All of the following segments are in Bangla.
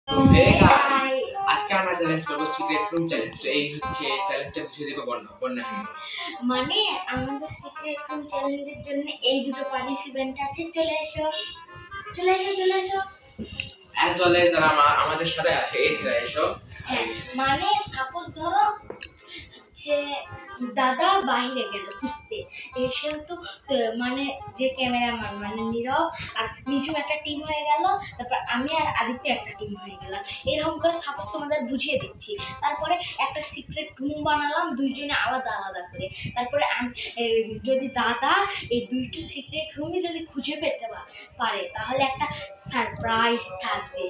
হে গাইস, আজকে আমরা চ্যালেঞ্জ করব সিক্রেট রুম চ্যালেঞ্জ। এই হচ্ছে চ্যালেঞ্জটা বুঝিয়ে দেব বন্যা। মানে আমাদের সিক্রেট রুম চ্যালেঞ্জের জন্য এই দুটো পার্টিসিপেন্ট আছে। চলে এসো। অ্যাজ ওয়েল এজ যারা আমাদের সাথে আছে এদিকে এসো। হ্যাঁ, মানে সাপোজ ধরো হচ্ছে দাদা বাইরে গেল খুঁজতে, এসেও তো মানে যে ক্যামেরাম্যান মানে নীরব আর নিচু একটা টিম হয়ে গেল, তারপর আমি আর আদিত্য একটা টিম হয়ে গেলাম। এরকম করে সাপোজ তোমাদের বুঝিয়ে দিচ্ছি। তারপরে একটা সিক্রেট রুম বানালাম দুইজনে আলাদা আলাদা করে। তারপরে যদি দাদা এই দুইটা সিক্রেট রুমই যদি খুঁজে পেতে পারে তাহলে একটা সারপ্রাইজ থাকবে,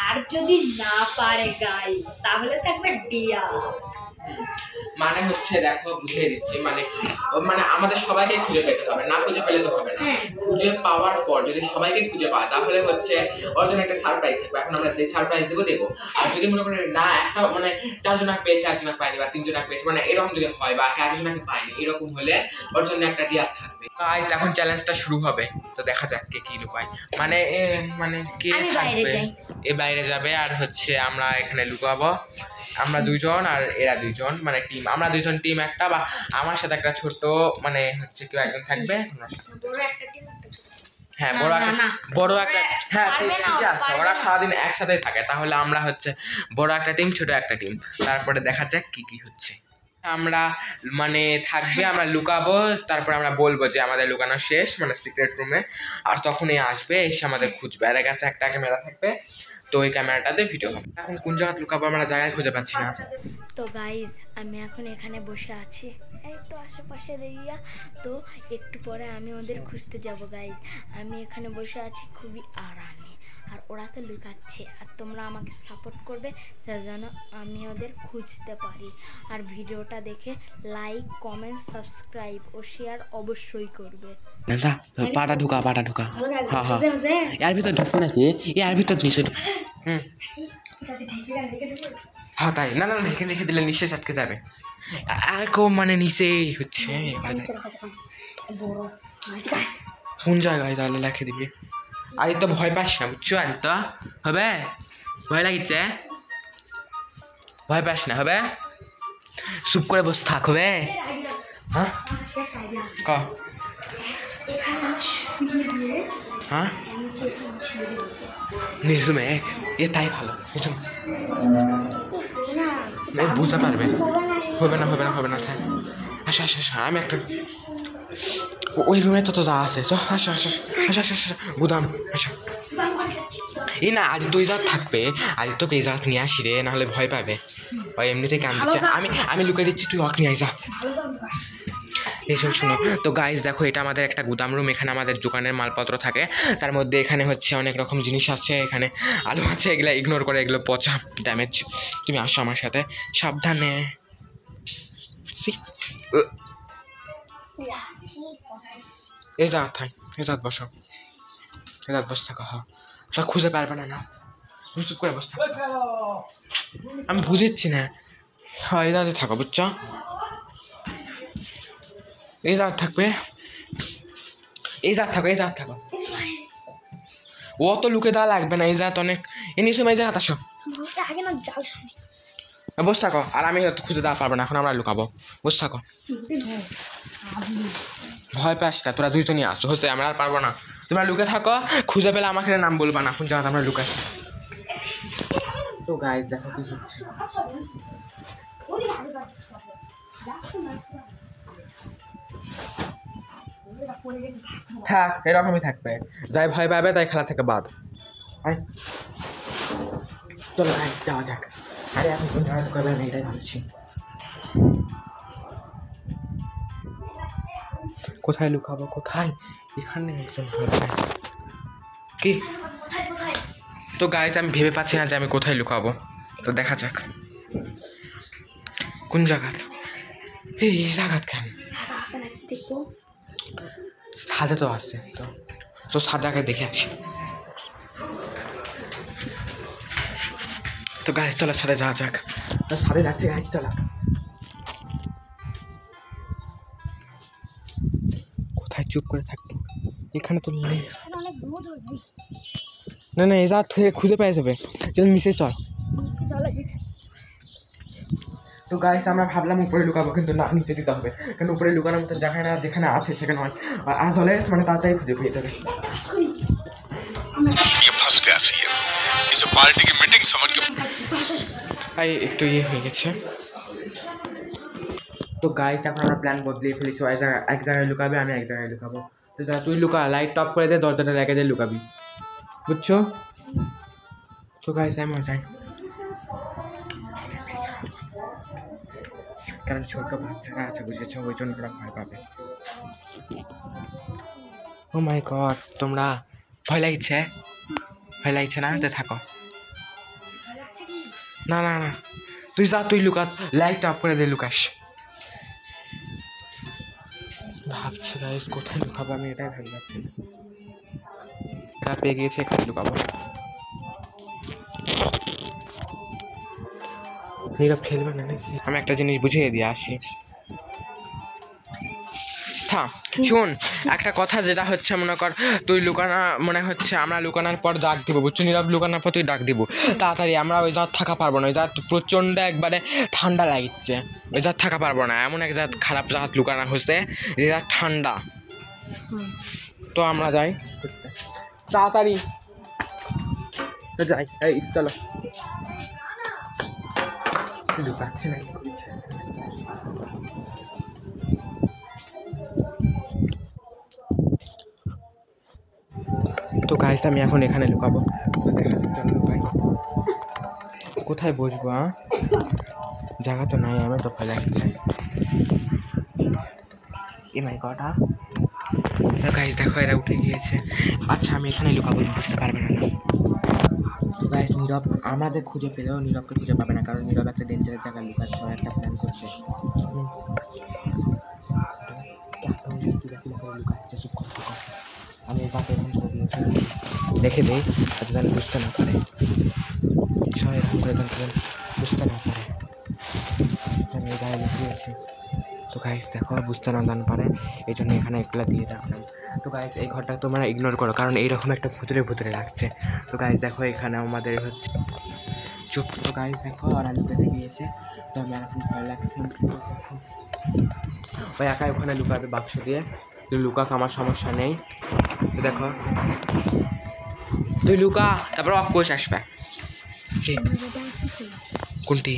আর যদি না পারে গাইস তাহলে থাকবে ডিয়া। মানে হচ্ছে দেখো বুঝিয়ে দিচ্ছি, মানে আমাদের সবাইকে খুঁজে পেতে হবে, না খুঁজে পেলে তো হবে না। খুঁজে পাওয়ার পর যদি সবাইকে খুঁজে পায় তাহলে হচ্ছে ওর জন্য একটা সারপ্রাইজ থাকবে। এখন আমরা যে সারপ্রাইজ দেবো। আর যদি মনে করেন না একটা মানে 4 জনকে পেয়েছে 1 জনকে পায়নি, বা 3 জনকে পেয়েছে, মানে এরকম যদি হয় বা 1 জনকে পায়নি, এরকম হলে ওর জন্য একটা ডিয়া থাকবে। গাইস এখন চ্যালেঞ্জটা শুরু হবে, তো দেখা যাক কে কি লুকায়। মানে কে থাকবে, এ বাইরে যাবে আর হচ্ছে আমরা এখানে লুকাবো। আমরা 2 জন আর এরা 2 জন, মানে টিম আমরা 2 জন টিম একটা, বা আমার সাথে একটা ছোট মানে হচ্ছে কেউ একজন থাকবে। হ্যাঁ বড় একটা হ্যাঁ ঠিকই আছে, ওরা সারাদিন একসাথে থাকে। তাহলে আমরা হচ্ছে বড় একটা টিম ছোট একটা টিম, তারপরে দেখা যাক কি কি হচ্ছে। আমরা মানে থাকবে, আমরা লুকাবো, তারপর আমরা বলবো যে আমাদের লুকানো শেষ মানে সিক্রেট রুমে, আর তখনই আসবে এসে আমাদের খুঁজবে। আর কাছে একটা ক্যামেরা থাকবে, তো ওই ক্যামেরাটাতে ভিডিও হবে। এখন কোন জায়গায় লুকাবো আমরা জায়গায় খুঁজে পাচ্ছি না। তো গাইজ আমি এখন এখানে বসে আছি, এই তো আশেপাশে এরিয়া। তো একটু পরে আমি ওদের খুঁজতে যাব গাইজ। আমি এখানে বসে আছি খুবই আরামে, আর ওরা তো লুকাচ্ছে, আর তোমরা আমাকে সাপোর্ট করবে যেন আমি ওদের খুঁজতে পারি। আর ভিডিওটা দেখে লাইক কমেন্ট সাবস্ক্রাইব ও শেয়ার অবশ্যই করবে। পাটা ঢুকা হ্যাঁ এর ভিতর ঢুকবে নাকি? এর ভিতর নিচে হ্যাঁ তাই না ঢেকে দিলে নিশ্চয় আটকে যাবে। আর মানে নিচে হচ্ছে কোন জায়গায় তাহলে লেখে দিবি। আদিত্য ভয় পাস না বুঝছো, আদিত্য হবে ভয় লাগিচ্ছে, ভয় পাস না হবে, চুপ করে বসে থাক হবে। হ্যাঁ ক হ্যাঁ নিঝুমে এ তাই ভালো বুঝতে পারবে। হবে না থাক। আসো আমি একটা ওই রুমে তো যা আছে। আসো বুদাম আসো। এই না আদিত্য ওই জায়গা থাকবে, আদিত্যকে এই জায়গা নিয়ে আসি রে, নাহলে ভয় পাবে। ওই এমনিতেই কান দিচ্ছে। আমি লুকিয়ে দিচ্ছি, তুই হক নিয়ে যা। শোনো তো গাইজ দেখো, এটা আমাদের একটা গুদাম রুম। এখানে আমাদের দোকানের মালপত্র থাকে, তার মধ্যে এখানে হচ্ছে অনেক রকম জিনিস আছে। এখানে আলু আছে, এগুলো ইগনোর করে, এগুলো পচা ড্যামেজ। তুমি আসো আমার সাথে সাবধানে। এই জাত থাক, এই জাত বসো, এই জাত বসে থাকো। হ্যাঁ খুঁজে পারবে না চুপ করে বসে থাকো। আমি বুঝেছি না। হ্যাঁ এই জাতে থাকো বুঝছো, এই জাত থাকবে, এই জাত থাকো। ও তো লুকে দেওয়া লাগবে না, এই জাত অনেক এমনি সময় এই জায়গা আসো বসে থাকো। আর আমি খুঁজে দেওয়া পারবো না, এখন আমরা লুকাবো। বসে থাকো, ভয় পাস না, তোরা 2 জনই আসো হচ্ছে, আমরা আর পারবো না। তোমরা লুকে থাকো, খুঁজে পেলে আমাকে নাম বলবা না, কোন জায়গা আমরা লুকাই। তো গাইজ দেখো কি হচ্ছে। থাক এরকমই থাকবে, যাই ভয় পাবে তাই খেলা থেকে বাদ। চলো গাইজ যাওয়া যাক। আরে এখন কোন জায়গায় ঢুকাবে আমি এটাই ভাবছি। কোথায় লুকাবো, কোথায়? এখানে কি? তো গাইজ আমি ভেবে পাচ্ছি না যে আমি কোথায় লুকাবো, তো দেখা যাক কোন জায়গা। এই জায়গা কেন ছাদে তো আছে, তো ছাদাকে দেখে আসি। তো গাইজ চলো ছাদে যাওয়া যাক। তো ছাদে যাচ্ছি গাইজ, চলো। কোথায় চুপ করে থাকবো, এখানে তো না এই জাত খুঁজে পেয়ে যাবে। চল নিচে চল। চলো। তো গাইস আমরা ভাবলাম উপরে লুকাবো, কিন্তু না, নিচে দিতে হবে, কারণ উপরে লুকানোর মতো জায়গা না, যেখানে আছে সেখানে হয়। আর চলে মানে তাড়াতাড়ি খুঁজে পেয়ে যাবে। ये फंस गया सीएम, इसे पार्टी की मीटिंग समझ के। এই একটু ইয়ে হয়ে গেছে। তো গাইস এখন আমরা প্ল্যান বদলিয়ে ফেলেছি, এক জায়গায় লুকাবে, আমি এক জায়গায় লুকাবো। তো তুই লুকা, লাইট টপ করে দে, দরজাটা লেগে দিয়ে লুকাবি, বুঝছো? তো গাইস আমি যাই, কারণ ছোট বাচ্চারা আছে, বুঝেছো, ওই জন্য ওরা ভয় পাবে। ও মাই গড, তোমরা ভয় লাগছে? ভয় লাগছে না? তো থাকো। না না না, তুই যা, তুই লুকা, লাইট অফ করে দে, লুকাস। ভাবছি গাইস কোথায় লুকাবো, আমি এটাই ভেবে পাচ্ছি না। এটা পেয়ে গিয়েছে, এখানে লুকাবো। নীরব খেলবে না নাকি? আমি একটা জিনিস বুঝিয়ে দিয়ে আসি। থাম, শোন একটা কথা, যেটা হচ্ছে মনে কর তুই লুকানা, মনে হচ্ছে আমরা লুকানোর পর ডাক দিব, বুঝছো? নীরব লুকানোর পর তুই ডাক দিব তাড়াতাড়ি। আমরা ওই জাত থাকা পারবো না, ওই জাত প্রচণ্ড একবারে ঠান্ডা লাগছে, ওই জাত থাকা পারবো না। এমন এক জাত খারাপ জাত লুকানো হচ্ছে যে জাত ঠান্ডা। তো আমরা যাই বুঝতে, তাড়াতাড়ি যাই। এই চলো, লুকাচ্ছে না কি করছে? তো গাইস আমি এখন এখানে লুকাবো, তো দেখা যাক, চলো লুকাই। কোথায় বসবো? জায়গা তো নাই, আমার তো ভয় লাগছে। এ মাই গড, তো গাইস দেখো এরা উঠে গিয়েছে। আচ্ছা আমি এখানে লুকাবো, বুঝতে পারবে না। তো গাইস নীরব আমাদের খুঁজে পেলেও নীরবকে খুঁজে পাবে না, কারণ নীরব একটা ডেঞ্জারের জায়গায় লুকাচ্ছে, একটা প্ল্যান করছে। লুকাচ্ছে, চুপ করে আমি তাকে এরকম করে দিয়েছি, দেখে দিই যাতে যেন বুঝতে না পারে। ইচ্ছা এরকম করে যেন বুঝতে না পারে, আমি এই গায়ে লুকিয়েছি। তো গাইস দেখো বুঝতে না জান পারে, এই জন্য এখানে একলা দিয়ে রাখলাম। তো গাইস এই ঘরটা তোমরা ইগনোর করো, কারণ এইরকম একটা ভুতুরে ভুতুরে লাগছে। তো গাইস দেখো এখানে আমাদের হচ্ছে চুপ। তো গাইস দেখো ওরা লুকাতে গিয়েছে, তো আমার এখন ভয় লাগছে। ওই একাই ওখানে লুকাবে বাক্স দিয়ে, তুই লুকাক, আমার সমস্যা নেই। তো দেখো তুই লুকা, তারপর অফকোর্স আসবে। কোনটি?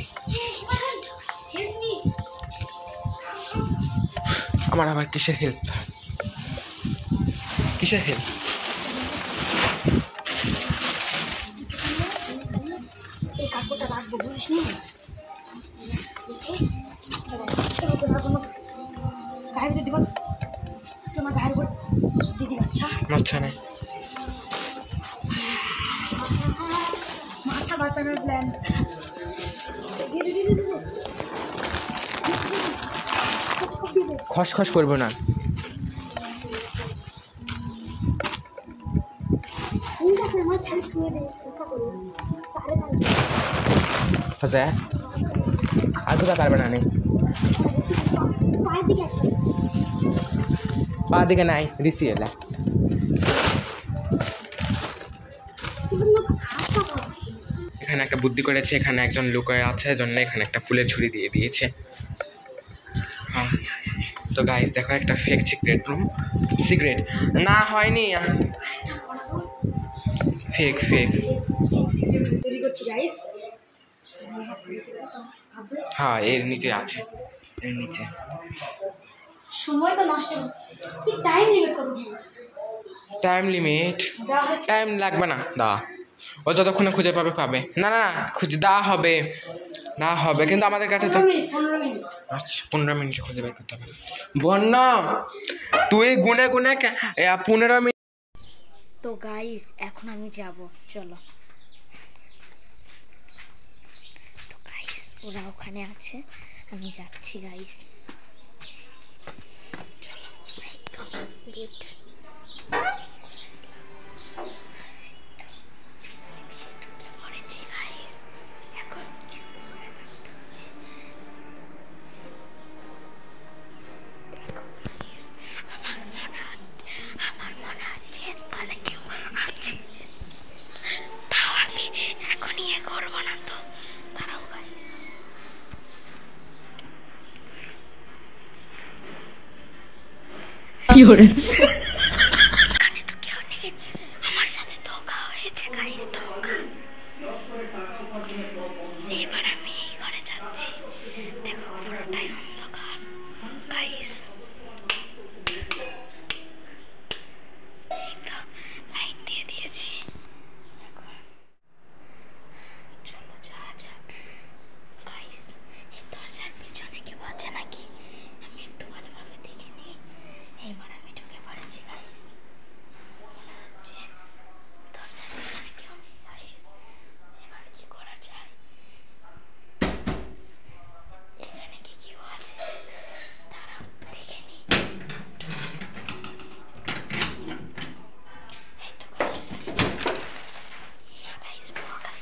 আমার আবার কিসের হেল্প? কিসের হেল্প? এই কাপড়টা রাখবো, বুঝিস নি? গায়ের ভিতরে দিব, তোমার গায়ের উপর দিদি বাচ্চা আচ্ছা নেই, মাথা বাঁচানোর প্ল্যান। খসখস করবো না। হচ্ছে আর কোথাও পারবে না, নেই পা দিকে নাই দিছি এলা। এখানে একটা বুদ্ধি করেছে, এখানে একজন লুকায় আছে, জন্য এখানে একটা ফুলের ঝুড়ি দিয়ে দিয়েছে। হ্যাঁ তো গাইস দেখো একটা ফেক সিক্রেট রুম, সিক্রেট না হয়নি, ফেক ফেক। হ্যাঁ এর নিচে আছে, এর নিচে। সময় তো নষ্ট, টাইম লিমিট কত? Time limit? টাইম লাগবে না, দা ও যতক্ষণে খুঁজে পাবে পাবে। না না না খুঁজে দেওয়া হবে, না হবে, কিন্তু আমাদের কাছে তো 15 মিনিট। আচ্ছা 15 মিনিটে খুঁজে বের করতে হবে। বন্যা তুই গুনে গুনে 15 মিনিট। তো গাইস এখন আমি যাব, চলো। তো গাইস ওরা ওখানে আছে, আমি যাচ্ছি গাইস, চলো। গুড। আমার মনে হচ্ছে তাহলে কেউ আছে, তাও আমি এখনই এখানে তো কেউ নেই, আমার সাথে ধোকা হয়েছে গাইস, ধোকা। এবার আমি এই ঘরে যাচ্ছি, দেখো পুরোটাই অন্ধকার গাইস। এই তো লাইট দিয়ে দিয়েছি, চলো যাওয়া যাক গাইস। এই দরজার পিছনে কেউ আছে নাকি আমি একটু ভালোভাবে দেখে নিই। এবার আমি ঢুকে পড়েছি গাইস, মনে হচ্ছে দরজার পিছনে কেউ নেই গাইস। এবার কি করা যায়, এখানে কি কেউ আছে, দাঁড়াও দেখে নিই। এই তো গাইস, না গাইস পুরোটাই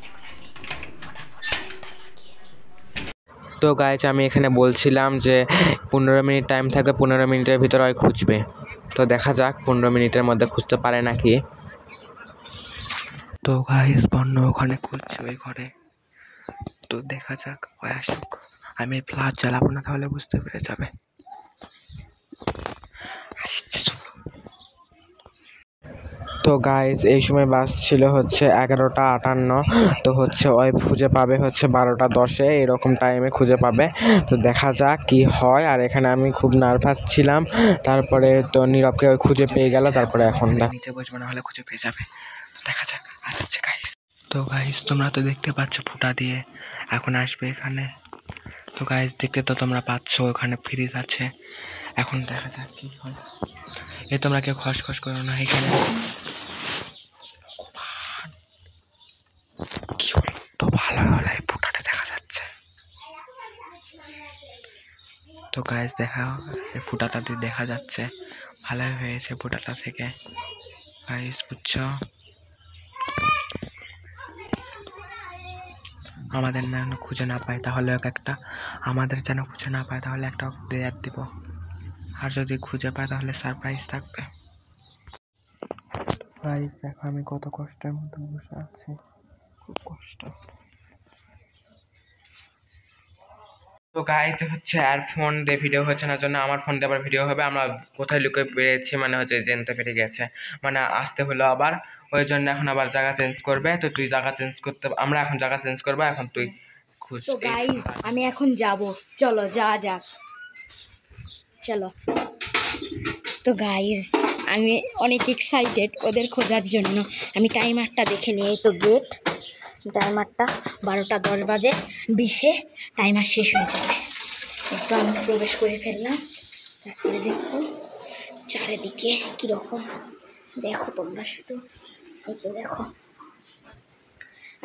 এখন আমি ফটাফট একটা লাগিয়ে নিই। তো গাইজ আমি এখানে বলছিলাম যে 15 মিনিট টাইম থাকবে, 15 মিনিটের ভিতরে হয় খুঁজবে। তো দেখা যাক 15 মিনিটের মধ্যে খুঁজতে পারে নাকি। তো গাইজ বন্য ওখানে খুঁজছে ওই ঘরে, তো দেখা যাক ওই আসুক। আমি ফ্ল্যাশ জ্বালাবো না, তাহলে বুঝতে পেরে যাবে। তো গাইজ এই সময় বাস ছিল হচ্ছে 11:58। তো হচ্ছে ওই খুঁজে পাবে হচ্ছে 12:10 এরকম টাইমে খুঁজে পাবে। তো দেখা যাক কি হয়। আর এখানে আমি খুব নার্ভাস ছিলাম, তারপরে তো নীরবকে ওই খুঁজে পেয়ে গেল। তারপরে এখন নিচে বসবো, না হলে খুঁজে পেয়ে যাবে। দেখা যাক আসছে গাইজ। তো গাইজ তোমরা তো দেখতে পাচ্ছ ফুটা দিয়ে এখন আসবে এখানে। তো গাইজ দেখতে তো তোমরা পাচ্ছ ওখানে ফ্রিজ আছে, এখন দেখা যাক কি হয়। এ তোমরা কেউ খসখস করো না এখানে। কি হলো, তো ভালো হলো এই ফুটাটা দেখা যাচ্ছে। তো গাইজ দেখা এই ফুটাটা দিয়ে দেখা যাচ্ছে, ভালোই হয়েছে ফুটাটা থেকে গাইজ, বুঝছো? আমাদের যেন খুঁজে না পায় তাহলে একটা, আমাদের যেন খুঁজে না পায় তাহলে একটা দেয়ার দিব, আর যদি খুঁজে পায় তাহলে সারপ্রাইজ থাকবে। গাইজ দেখো আমি কত কষ্টের মধ্যে বসে আছি, খুব কষ্ট। তো গাইজ হচ্ছে আর ফোন দিয়ে ভিডিও হচ্ছে না জন্য আমার ফোন দিয়ে আবার ভিডিও হবে। আমরা কোথায় লুকিয়ে পেরেছি মানে হচ্ছে জানতে পেরে গেছে, মানে আসতে হলো আবার, ওই জন্য এখন আবার জায়গা চেঞ্জ করবে। তো তুই জায়গা চেঞ্জ করতে, আমরা এখন জায়গা চেঞ্জ করবো, এখন তুই খুঁজ। তো গাইস আমি এখন যাব, চলো যাওয়া যাক, চলো। তো গাইস আমি অনেক এক্সাইটেড ওদের খোঁজার জন্য। আমি টাইমারটা দেখে নিই, এই তো গেট, টাইমারটা 12:10 বাজে 20 টাইমার শেষ হয়ে যাবে। একটু আমি প্রবেশ করে ফেললাম, তারপরে দেখো চারিদিকে কীরকম, দেখো তোমরা শুধু, এই তো দেখো।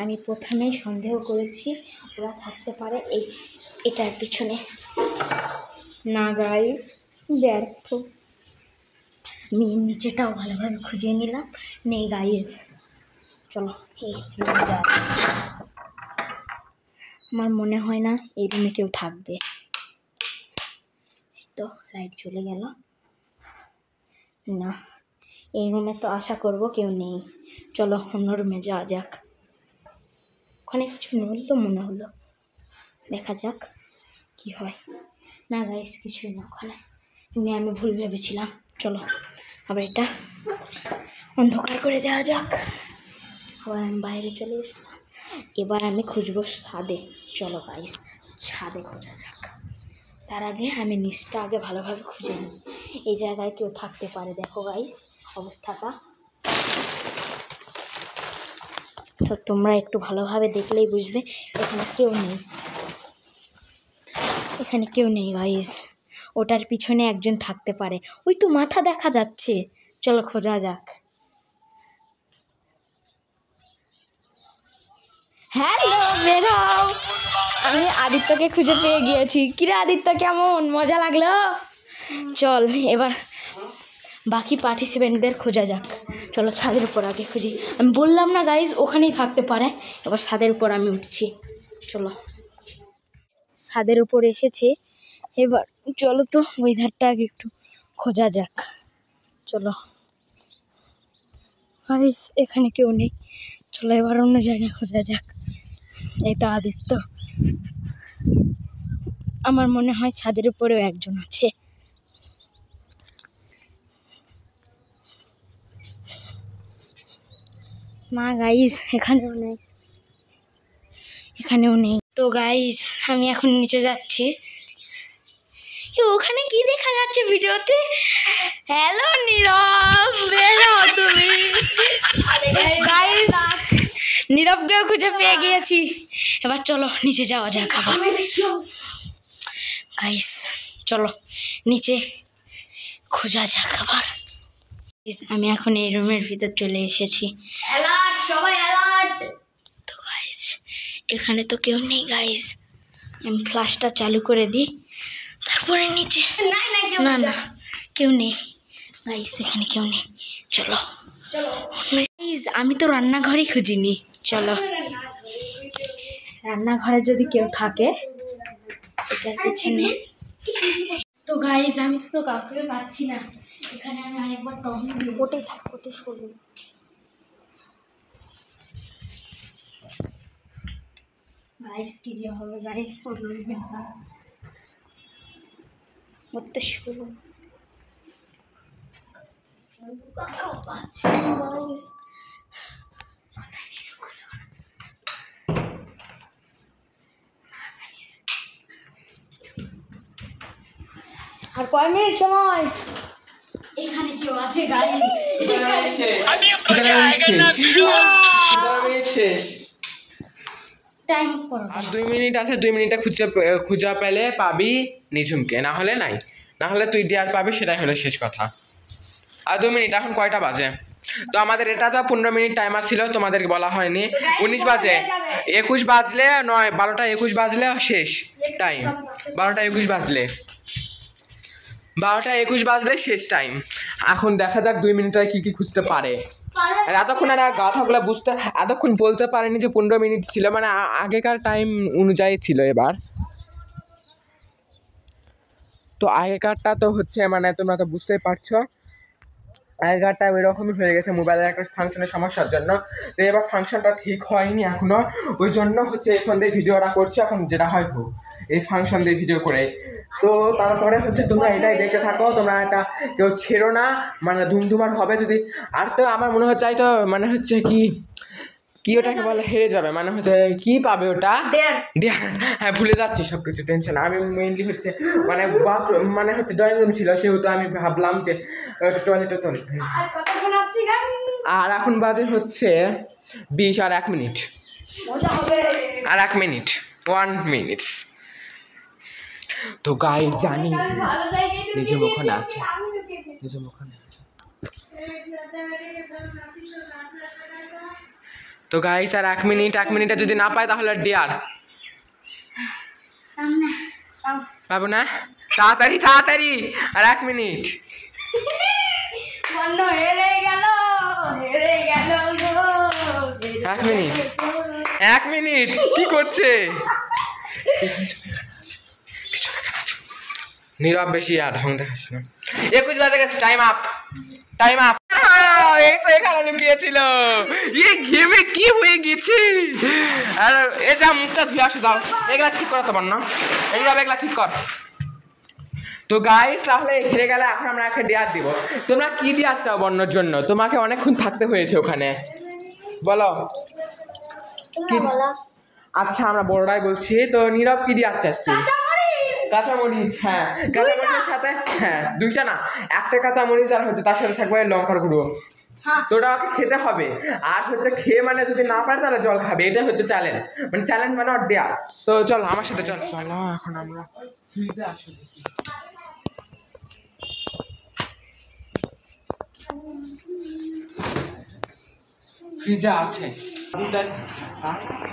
আমি প্রথমেই সন্দেহ করেছি ওরা থাকতে পারে এটার পিছনে, না গাইস ব্যর্থ। আমি নিচেটাও ভালোভাবে খুঁজে নিলাম, নেই গাইস। চলো এই রুমে যাওয়া যাক। আমার মনে হয় না এই রুমে কেউ থাকবে। এই তো লাইট চলে গেল, না এই রুমে তো আশা করব কেউ নেই। চলো অন্য রুমে যাওয়া যাক। ওখানে কিছু নড়ল মনে হলো, দেখা যাক কি হয়। না গাইস কিছুই না ওখানে, এমনি আমি ভুল ভেবেছিলাম। চলো আবার এটা অন্ধকার করে দেওয়া যাক। আবার আমি বাইরে চলে এসলাম, এবার আমি খুঁজবো ছাদে। চলো গাইস ছাদে খোঁজা যাক। তার আগে আমি নিচটা আগে ভালোভাবে খুঁজে নিই, এই জায়গায় কেউ থাকতে পারে। দেখো গাইস অবস্থাটা, তো তোমরা একটু ভালোভাবে দেখলেই বুঝবে এখানে কেউ নেই, এখানে কেউ নেই গাইস। ওটার পিছনে একজন থাকতে পারে, ওই তো মাথা দেখা যাচ্ছে। চলো খোঁজা যাক। হ্যালো বেরাও, আমি আদিত্যকে খুঁজে পেয়ে গিয়েছি। কিরে আদিত্য কেমন মজা লাগলো? চল এবার বাকি পার্টিসিপেন্টদের খোঁজা যাক। চলো ছাদের উপর আগে খুঁজি। আমি বললাম না গাইজ ওখানেই থাকতে পারে। এবার ছাদের উপর আমি উঠছি, চলো। ছাদের উপর এসেছে, এবার চলো তো ওই ধারটা আগে একটু খোঁজা যাক। চলো গাইজ এখানে কেউ নেই, চলো এবার অন্য জায়গায় খোঁজা যাক। এই তো আদিত্য, আমার মনে হয় ছাদের উপরেও একজন আছে। মা গাইস এখানেও নেই, এখানেও নেই। তো গাইস আমি এখন নিচে যাচ্ছি। ওখানে কি দেখা যাচ্ছে ভিডিওতে? হ্যালো নীরব, বেরো তুমি। গাইস নীরবকেও খুঁজে পেয়ে গিয়েছি। এবার চলো নিচে যাওয়া যাক আবার। গাইস চলো নিচে খোঁজা যাক আবার। আমি এখন এই রুমের ভিতর চলে এসেছি। অ্যালার্ট, সবাই অ্যালার্ট। তো গাইস এখানে তো কেউ নেই গাইস, আমি ফ্ল্যাশটা চালু করে দিই, তারপরে নিচে না না কেউ নেই গাইস, এখানে কেউ নেই। চলো গাইস আমি তো রান্নাঘরেই খুঁজিনি, চলো রান্নাঘরে যদি কেউ থাকে এটার পিছনে। তো গাইস আমি তো কাউকে পাচ্ছি না, এখানে আমি আরেকবার টহল দিই। ওটাই থাক, ওটাই সরু। গাইস কি যে হবে গাইস, ওতে শুরু পাচ্ছি গাইস। আর কয় মিনিট সময়? এখানে কেউ আছে গাইস? টাইম করো। আর 2 মিনিট আছে, 2 মিনিটে খুঁজা পেলে পাবি নিঝুমকে, না হলে নাই, না হলে তুই ডিয়ার পাবি, সেটাই হলো শেষ কথা। আর 2 মিনিট, এখন কয়টা বাজে? তো আমাদের এটা তো 15 মিনিট টাইমার ছিল, তোমাদেরকে বলা হয়নি। 19 বাজে, 21 বাজলে 12টা 21 বাজলে শেষ টাইম, 12টা 21 বাজলে, 12টা 21 বাজলে শেষ টাইম। এখন দেখা যাক 2 মিনিটে কি কি খুঁজতে পারে। আর এতক্ষণ আর গাথাগুলো এতক্ষণ বলতে পারেনি যে 15 মিনিট ছিল, মানে আগেকার টাইম অনুযায়ী ছিল। এবার তো আগেকারটা তো হচ্ছে মানে তোমরা তো বুঝতেই পারছো, আগেকারটা ওই রকমই হয়ে গেছে মোবাইলের একটা ফাংশনের সমস্যার জন্য। তো এবার ফাংশনটা ঠিক হয়নি এখনো, ওই জন্য হচ্ছে এখন দিয়ে ভিডিওটা করছি। এখন যেটা হয় হোক, এই ফাংশন দিয়ে ভিডিও করে। তো তারপরে হচ্ছে তোমরা এটাই দেখতে থাকো, তোমরা এটা কেউ ছেড়ো না, মানে ধুমধুমার হবে যদি। আর তো আমার মনে হচ্ছে তো মানে হচ্ছে কি ওটাকে বলে, হেরে যাবে, মানে হচ্ছে কি পাবে ওটা, ডিয়ার। হ্যাঁ ভুলে যাচ্ছি সব কিছু, টেনশন। আমি মেইনলি হচ্ছে মানে হচ্ছে ড্রয়িং রুম ছিল, সেহেতু আমি ভাবলাম যে টয়লেটে তো। আর এখন বাজে হচ্ছে 20 আর 1 মিনিট, আর 1 মিনিট, 1 মিনিট। তো গাইস জানি নিজে ওখানে আছে, নিজে ওখানে আছে। তো গাইস আর 1 মিনিট, 1 মিনিটে যদি না পায় তাহলে ডিয়ার পাবো না। তাড়াতাড়ি তাড়াতাড়ি, আর 1 মিনিট। হেরে গেল 1 মিনিট, 1 মিনিট কি করছে? নীরব বেশি আর ঢং দেখাস না। 21 বাজে গেছে, টাইম আপ, টাইম আপ। এই তো এখানে লুকিয়েছিল, গেমে কি হয়ে গেছে? আর এ যা মুখটা ধুয়ে আসে, যাও এগুলা ঠিক করা তো না, এগুলা ঠিক কর। তো গাইস তাহলে হেরে গেলে এখন আমরা একটা ডিয়ার দিব। তোমরা কি ডিয়ার চাও বন্যর জন্য? তোমাকে অনেকক্ষণ থাকতে হয়েছে ওখানে, বলো কি? আচ্ছা আমরা বড়রাই বলছি। তো নীরব কি ডিয়ার চাস তুই? কাঁচামরিচ। হ্যাঁ কাঁচামরিচের সাথে, হ্যাঁ 2টা না, 1টা কাঁচামরিচ আর হচ্ছে তার সাথে থাকবে লঙ্কার গুঁড়ো। তো ওটা আমাকে খেতে হবে। আর হচ্ছে খেয়ে মানে যদি না পারে তাহলে জল খাবে, এটাই হচ্ছে চ্যালেঞ্জ, মানে চ্যালেঞ্জ মানে ওর দেয়া। তো চল আমার সাথে চল। চলো এখন আমরা ফ্রিজে আসি, ফ্রিজে আছে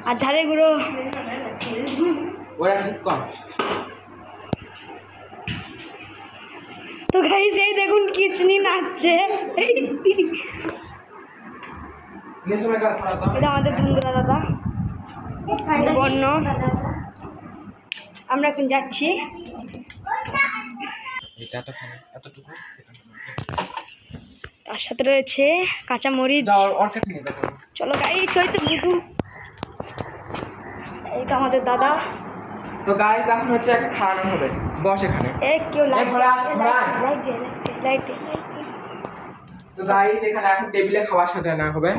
আর ঝালের গুঁড়ো ওরা ঠিক কর। তো গাইস এই দেখুন কিচনি নাচছে, এটা আমাদের ধুন্দুরা দাদা বন্য। আমরা এখন যাচ্ছি। তার সাথে রয়েছে কাঁচামরিচ। চলো গাইস, ওই তো বুটু, এই তো আমাদের দাদা। তো গাইস এখন হচ্ছে একটা খাওয়ানো হবে, বস এখানে। কেউ লাইট তো গাইস এখানে এখন টেবিলে খাবার সাজানো হবে।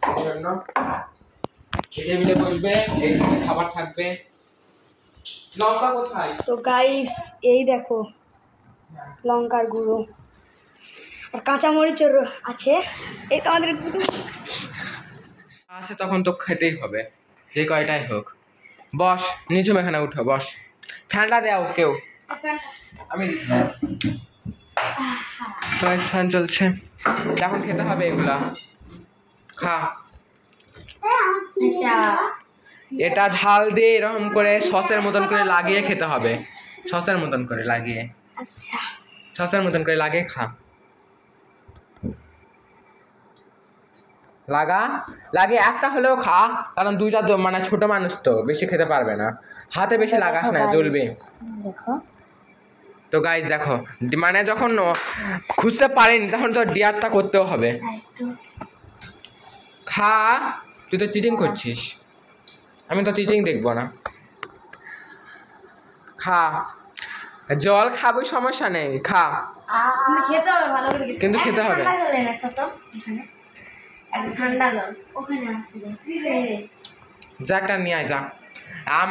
এই জন্য টেবিলে বসবে, এইখানে খাবার থাকবে। লঙ্কা কোথায়? তো গাইস এই দেখো লঙ্কার গুঁড়ো আর কাঁচামরিচের আছে। এই তো আমাদের আসে তখন তো খেতেই হবে, যে কয়টাই হোক। বস নিচে, এখানে উঠো, বস। ফ্যানটা দেও কেউ, আমি ফ্যান চলছে। এখন খেতে হবে এগুলা, খা। এটা ঝাল দিয়ে এরকম করে সসের মতন করে লাগিয়ে খেতে হবে, সসের মতন করে লাগিয়ে, আচ্ছা সসের মতন করে লাগিয়ে খা। লাগিয়ে একটা হলেও খা, কারণ দুইটা মানে ছোট মানুষ তো বেশি খেতে পারবে না। হাতে বেশি লাগাস না, জ্বলবে। দেখো তো গাইস দেখো, মানে যখন খুঁজতে পারেনি তখন তো ডিয়ারটা করতেও হবে। খা, তুই তো চিটিং করছিস, আমি তো চিটিং দেখবো না। খা, জল খাবো সমস্যা নেই, খা। খেতে হবে ভালো করে, কিন্তু খেতে হবে। ঠান্ডা জল ওখানে আসবে, যা একটা নিয়ে আয়, যা।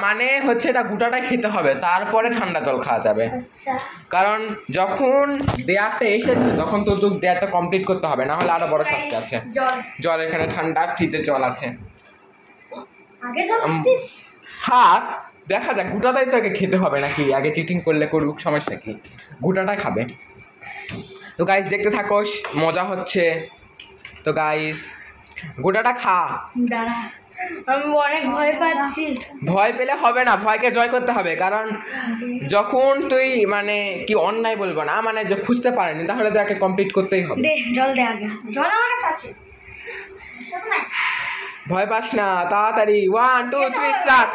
মানে হচ্ছে এটা গোটাটাই খেতে হবে, তারপরে ঠান্ডা জল খাওয়া যাবে। আচ্ছা কারণ যখন ডেয়ারটা এসেছে তখন তো তোর ডেয়ারটা কমপ্লিট করতে হবে, না হলে আরো বড় শাস্তি আছে। জল জল এখানে ঠান্ডা, ফ্রিজে জল আছে। আগে জল খাচ্ছিস? হাত দেখা যাক, গোটাটাই তো আগে খেতে হবে নাকি, আগে চিটিং করলে করুক, সমস্যা কি, গোটাটাই খাবে। তো গাইস দেখতে থাকোস, মজা হচ্ছে। তো গাইস গোটাটা খা। দাঁড়া, আমি অনেক ভয় পাচ্ছি। ভয় পেলে হবে না, ভয়কে জয় করতে হবে। কারণ যখন তুই মানে কি অন্যায় বলবো না, মানে যে খুঁজতে পারেনি তাহলে যাকে কমপ্লিট করতেই হবে। দে জল দে আগে, জল আমার কাছে আছে। ভয় পাস না, তাড়াতাড়ি 1 2 3 স্টার্ট।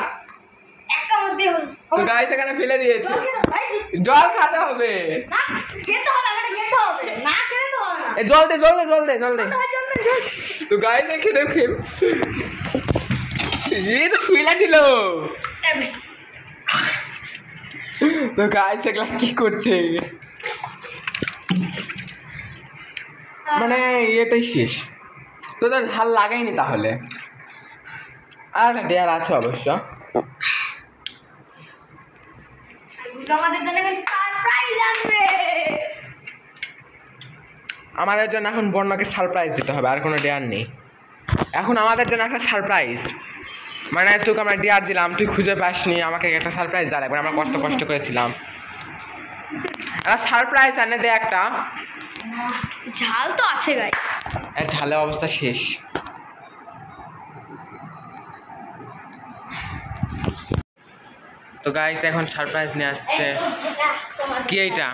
একটা মধ্যে হল তো গাইস এখানে ফেলে দিয়েছে, জল খেতে ভাই, জল খেতে হবে। না খেতে হবে, আগে খেতে হবে, না খেলে তো হবে না। এ জল দে, জল দে, জল দে, জল দে। জল দে জল। তো গাইস খেতে খেল, এই তো ফেলে দিল। এবে তো গাইস এগুলা কি করছে, মানে এটাই শেষ। তো ঝাল লাগাইনি তাহলে, আর একটা ডেয়ার আছে অবশ্য। আমাদের জন্য কিন্তু সারপ্রাইজ আসবে। আমাদের জন্য এখন বর্ণকে সারপ্রাইজ দিতে হবে, আর কোনো ডেয়ার নেই। এখন আমাদের জন্য একটা সারপ্রাইজ, মানে তোকে আমরা ডেয়ার দিলাম, তুই খুঁজে পাসনি, আমাকে একটা সারপ্রাইজ দেওয়া লাগবে, আমরা কষ্ট করেছিলাম। একটা সারপ্রাইজ এনে দে একটা। ঝাল তো আছে গাইস, ঝালের অবস্থা শেষ। তো গাইস এখন সারপ্রাইজ নিয়ে আসছে। কি এইটা?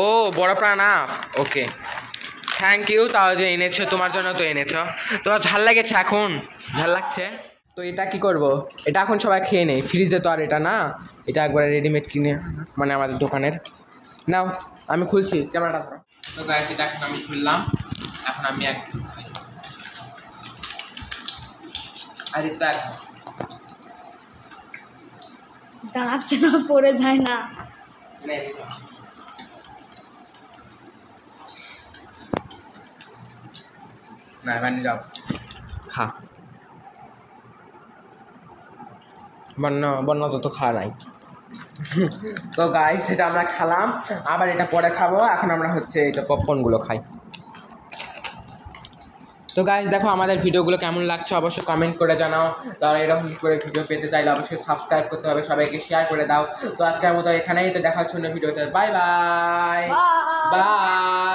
ও বড় প্রাণা, ওকে থ্যাংক ইউ। তাও যে এনেছো, তোমার জন্য তো এনেছো। তোমার ঝাল লেগেছে, এখন ঝাল লাগছে। তো এটা কি করব, এটা এখন সবাই খেয়ে নেই, ফ্রিজে তো আর এটা না, এটা একবারে রেডিমেড কিনে, মানে আমাদের দোকানের। নাও আমি খুলছি, ক্যামেরাটা ধরো। তো গাইস এটা এখন আমি খুললাম, এখন আমি এক খাই। আজ এটা দাঁড়াচ্ছে না, পড়ে যায় না। না এখানে যাও, খা। বন্য তো খাওয়া নাই। তো গাইস সেটা আমরা খেলাম, আবার এটা পরে খাবো। এখন আমরা হচ্ছে এটা পপকর্নগুলো খাই। তো গাইস দেখো আমাদের ভিডিওগুলো কেমন লাগছে অবশ্যই কমেন্ট করে জানাও। তারা এরকম করে ভিডিও পেতে চাইলে অবশ্যই সাবস্ক্রাইব করতে হবে, সবাইকে শেয়ার করে দাও। তো আজকের মতো এখানেই, তো দেখা হচ্ছে অন্য ভিডিওতে। Bye bye bye.